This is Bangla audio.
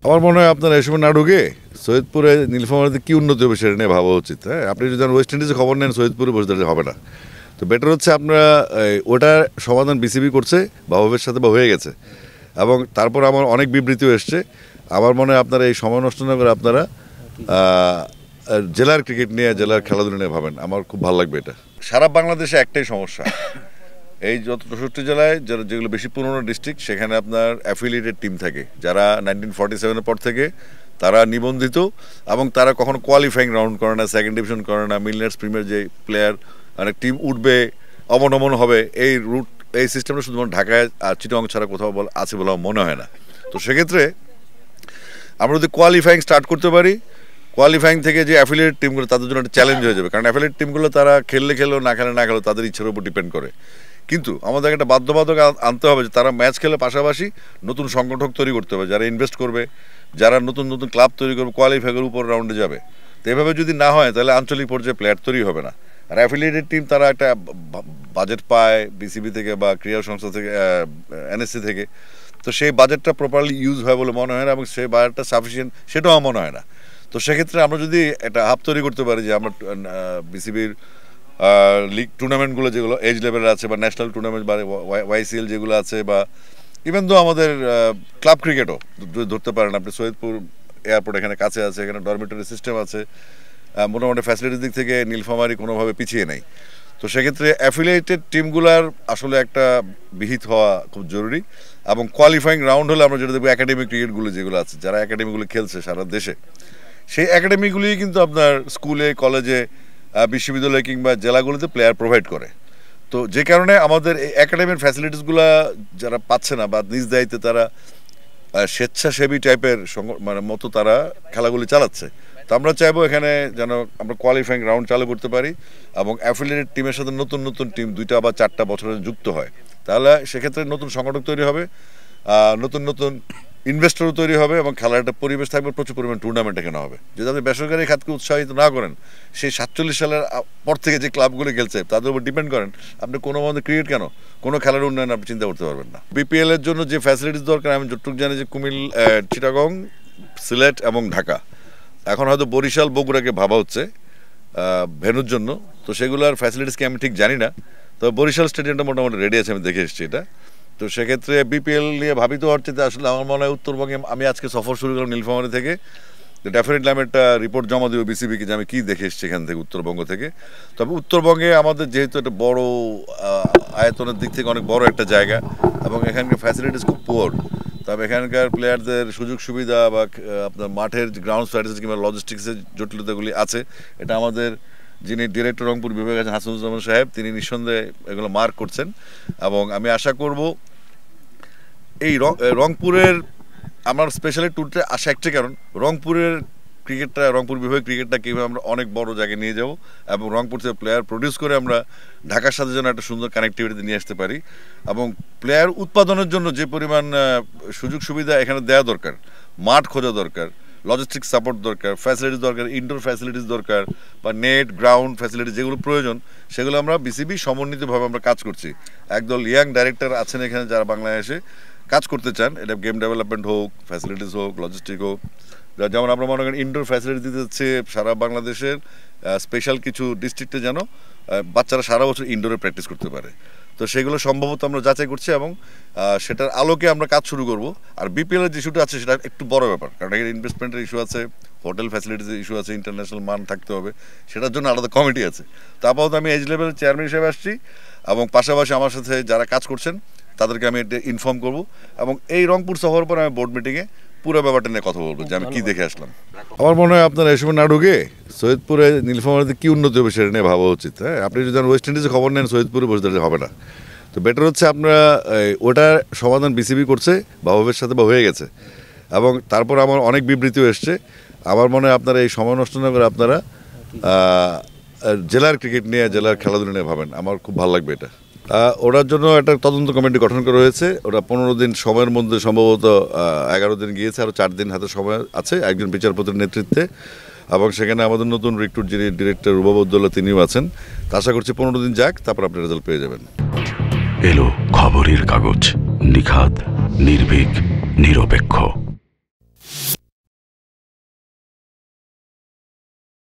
আমার মনে হয় আপনারা এই সময় না ঢুকে সৈয়দপুরে নীলফামারীতে কী উন্নতি হবে সেটা নিয়ে ভাবা উচিত। হ্যাঁ, আপনি যদি ওয়েস্ট ইন্ডিজে খবর নেন সৈয়দপুরে বসে থাকলে হবে না। তো বেটার হচ্ছে আপনারা ওটার সমাধান বিসিবি করছে বাবুবের সাথে বা হয়ে গেছে, এবং তারপর আমার অনেক বিবৃতিও এসছে। আমার মনে হয় আপনারা এই সময় নষ্ট না করে আপনারা জেলার ক্রিকেট নিয়ে, জেলার খেলাধুলা নিয়ে ভাবেন। আমার খুব ভালো লাগবে এটা। সারা বাংলাদেশে একটাই সমস্যা, এই যত 64 জেলায় যেগুলো বেশি পুরনো ডিস্ট্রিক্ট, সেখানে আপনার অ্যাফিলিয়েটেড টিম থাকে যারা 1947-এর পর থেকে তারা নিবন্ধিত, এবং তারা কখনো কোয়ালিফাইং রাউন্ড করে না, সেকেন্ড ডিভিশন করে না। মিলিয়নার্স প্রিমিয়ার যে প্লেয়ার অনেক টিম উঠবে, অবনমন হবে, এই সিস্টেমটা শুধুমাত্র ঢাকায় আর চিটাগং ছাড়া কোথাও আছে বলে আমার মনে হয় না। তো সেক্ষেত্রে আমরা যদি কোয়ালিফাইং স্টার্ট করতে পারি, কোয়ালিফাইং থেকে যে অ্যাফিলিয়েট টিমগুলো তাদের জন্য একটা চ্যালেঞ্জ হয়ে যাবে, কারণ অ্যাফিলিয়েট টিমগুলো তারা খেললে খেলেও না খেলে না খেলেও তাদের ইচ্ছার উপর ডিপেন্ড করে। কিন্তু আমাদের একটা বাধ্যবাধকতা আনতে হবে যে তারা ম্যাচ খেলে পাশাপাশি নতুন সংগঠক তৈরি করতে হবে, যারা ইনভেস্ট করবে, যারা নতুন নতুন ক্লাব তৈরি করবে, কোয়ালিফাইয়ের উপর রাউন্ডে যাবে। তো এভাবে যদি না হয় তাহলে আঞ্চলিক পর্যায়ে প্লেয়ার তৈরি হবে না। আর অ্যাফিলিয়েটেড টিম তারা একটা বাজেট পায় বিসিবি থেকে বা ক্রীড়া সংস্থা থেকে, এনএসসি থেকে। তো সেই বাজেটটা প্রপারলি ইউজ হয় বলে মনে হয় না, এবং সেই বাজেটটা সাফিসিয়েন্ট সেটাও আমার মনে হয় না। তো সেক্ষেত্রে আমরা যদি একটা হাব তৈরি করতে পারি যে আমরা বিসিবির লিগ টুর্নামেন্টগুলো যেগুলো এজ লেভেলের আছে, বা ন্যাশনাল টুর্নামেন্ট বা ওয়াইসিএল যেগুলো আছে, বা ইভেন তো আমাদের ক্লাব ক্রিকেটও ধরতে পারেন আপনি। সৈয়দপুর এয়ারপোর্ট এখানে কাছে আছে, এখানে ডরমিটরি সিস্টেম আছে, মোটামুটি ফ্যাসিলিটির দিক থেকে নীলফামারী কোনোভাবে পিছিয়ে নেই। তো সেক্ষেত্রে অ্যাফিলিয়েটেড টিমগুলার আসলে একটা বিহিত হওয়া খুব জরুরি, এবং কোয়ালিফাইং রাউন্ড হলে আমরা যেটা দেখবো একাডেমি ক্রিকেটগুলো যেগুলো আছে, যারা একাডেমিগুলো খেলছে সারা দেশে, সেই একাডেমিগুলি কিন্তু আপনার স্কুলে, কলেজে, বিশ্ববিদ্যালয় কিংবা জেলাগুলোতে প্লেয়ার প্রোভাইড করে। তো যে কারণে আমাদের এই একাডেমির ফ্যাসিলিটিসগুলো যারা পাচ্ছে না, বা নিজ দায়িত্বে তারা স্বেচ্ছাসেবী টাইপের মতো তারা খেলাগুলি চালাচ্ছে। তো আমরা চাইবো এখানে যেন আমরা কোয়ালিফাইং রাউন্ড চালু করতে পারি, এবং অ্যাফিলিয়েটেড টিমের সাথে নতুন নতুন টিম 2টা বা 4টা বছরে যুক্ত হয়। তাহলে সেক্ষেত্রে নতুন সংগঠক তৈরি হবে, নতুন নতুন ইনভেস্টরও তৈরি হবে, এবং খেলার একটা পরিবেশ থাকবে, প্রচুর পরিমাণ টুর্নামেন্ট এখানে হবে। যদি আপনি বেসরকারি খাতকে উৎসাহিত না করেন, সেই 47 সালের পর থেকে যে ক্লাবগুলি খেলছে তাদের উপর ডিপেন্ড করেন, আপনি কোনো মধ্যে ক্রিকেট কেন, কোনো খেলার উন্নয়ন আপনি চিন্তা করতে পারবেন না। বিপিএল এর জন্য যে ফ্যাসিলিটিস দরকার, আমি যতটুকু জানি যে চিটাগং, সিলেট এবং ঢাকা, এখন হয়তো বরিশাল, বগুড়াকে ভাবা হচ্ছে ভেন্যুর জন্য। তো সেগুলোর ফ্যাসিলিটিসকে আমি ঠিক জানি না, তো বরিশাল স্টেডিয়ামটা মোটামুটি রেডি আছে, আমি দেখে এসেছি এটা। তো সেক্ষেত্রে বিপিএল নিয়ে ভাবিত হচ্ছে, আসলে আমার মনে হয় উত্তরবঙ্গে, আমি আজকে সফর শুরু করলাম নীলফামারী থেকে, তো ডেফিনেটলি আমি একটা রিপোর্ট জমা দেবো বিসিবিকে যে আমি কী দেখে এসেছি এখান থেকে, উত্তরবঙ্গ থেকে। তবে উত্তরবঙ্গে আমাদের যেহেতু একটা বড় আয়তনের দিক থেকে অনেক বড় একটা জায়গা, এবং এখানকার ফ্যাসিলিটিস খুব পুয়ার। তবে এখানকার প্লেয়ারদের সুযোগ সুবিধা বা আপনার মাঠের গ্রাউন্ড স্ট্র্যাটেজি কিংবা লজিস্টিক্সের জটিলতাগুলি আছে, এটা আমাদের যিনি ডিরেক্টর রংপুর বিভাগ আছেন হাসানুজ্জামান সাহেব, তিনি নিঃসন্দেহে এগুলো মার্ক করছেন। এবং আমি আশা করব এই রংপুরের আমার স্পেশালি ট্যুরটা আসা একটা কারণ, রংপুরের ক্রিকেটটা, রংপুর বিভাগের ক্রিকেটটা কীভাবে আমরা অনেক বড় জায়গায় নিয়ে যাব, এবং রংপুর থেকে প্লেয়ার প্রডিউস করে আমরা ঢাকার সাথে যেন একটা সুন্দর কানেক্টিভিটি নিয়ে আসতে পারি, এবং প্লেয়ার উৎপাদনের জন্য যে পরিমাণ সুযোগ সুবিধা এখানে দেওয়া দরকার, মাঠ খোঁজা দরকার, লজিস্টিক সাপোর্ট দরকার, ফ্যাসিলিটিস দরকার, ইনডোর ফ্যাসিলিটিস দরকার, বা নেট, গ্রাউন্ড ফ্যাসিলিটিস যেগুলো প্রয়োজন, সেগুলো আমরা বিসিবি সমন্বিতভাবে আমরা কাজ করছি। একদল ইয়াং ডাইরেক্টর আছেন এখানে যারা বাংলাদেশে কাজ করতে চান, এটা গেম ডেভেলপমেন্ট হোক, ফ্যাসিলিটিস হোক, লজিস্টিক হোক। যেমন আমরা মনে করেন ইনডোর ফ্যাসিলিটি দিতে হচ্ছে সারা বাংলাদেশের স্পেশাল কিছু ডিস্ট্রিক্টে, যেন বাচ্চারা সারা বছর ইনডোরে প্র্যাকটিস করতে পারে। তো সেগুলো সম্ভবত আমরা যাচাই করছি, এবং সেটার আলোকে আমরা কাজ শুরু করব। আর বিপিএলের যে ইস্যুটা আছে সেটা একটু বড় ব্যাপার, কারণ এখানে ইনভেস্টমেন্টের ইস্যু আছে, হোটেল ফ্যাসিলিটিসের ইস্যু আছে, ইন্টারন্যাশনাল মান থাকতে হবে, সেটার জন্য আলাদা কমিটি আছে। তো আপাতত আমি এজ লেভেলের চেয়ারম্যান হিসেবে আসছি, এবং পাশাপাশি আমার সাথে যারা কাজ করছেন তাদেরকে আমি এটা ইনফর্ম করব, এবং এই রংপুর শহর পর আমি বোর্ড মিটিংয়ে পুরো ব্যাপারটা নিয়ে কথা বলবো যে আমি কী দেখে আসলাম। আমার মনে হয় আপনারা এই সময় না ঢুকে সৈয়দপুরে নীলফামারীতে কী উন্নতি হবে সেটা নিয়ে ভাবা উচিত। হ্যাঁ, আপনি যদি ওয়েস্ট ইন্ডিজে খবর নেন সৈয়দপুরে বসে থাকলে হবে না। তো বেটার হচ্ছে আপনারা ওটার সমাধান বিসিবি করছে বাবুবের সাথে বা হয়ে গেছে, এবং তারপর আমার অনেক বিবৃতিও এসছে। আমার মনে হয় আপনারা এই সময় নষ্ট না করে আপনারা জেলার ক্রিকেট নিয়ে, জেলার খেলাধুলা নিয়ে ভাবেন। আমার খুব ভালো লাগবে এটা। ওটার জন্য একটা তদন্ত কমিটি গঠন করা হয়েছে। ওটা 15 দিন সময়ের মধ্যে, সম্ভবত 11 দিন গিয়েছে, আরও 4 দিন হাতে সময় আছে একজন বিচারপতির নেতৃত্বে, এবং সেখানে আমাদের নতুন রিক্রুট যিনি ডিরেক্টর রুবাবুদ্দৌলা তিনিও আছেন। তা আশা করছি 15 দিন যাক, তারপর আপনি রেজাল্ট পেয়ে যাবেন। এলো খবরের কাগজ, নিখাত, নির্ভীক, নিরপেক্ষ।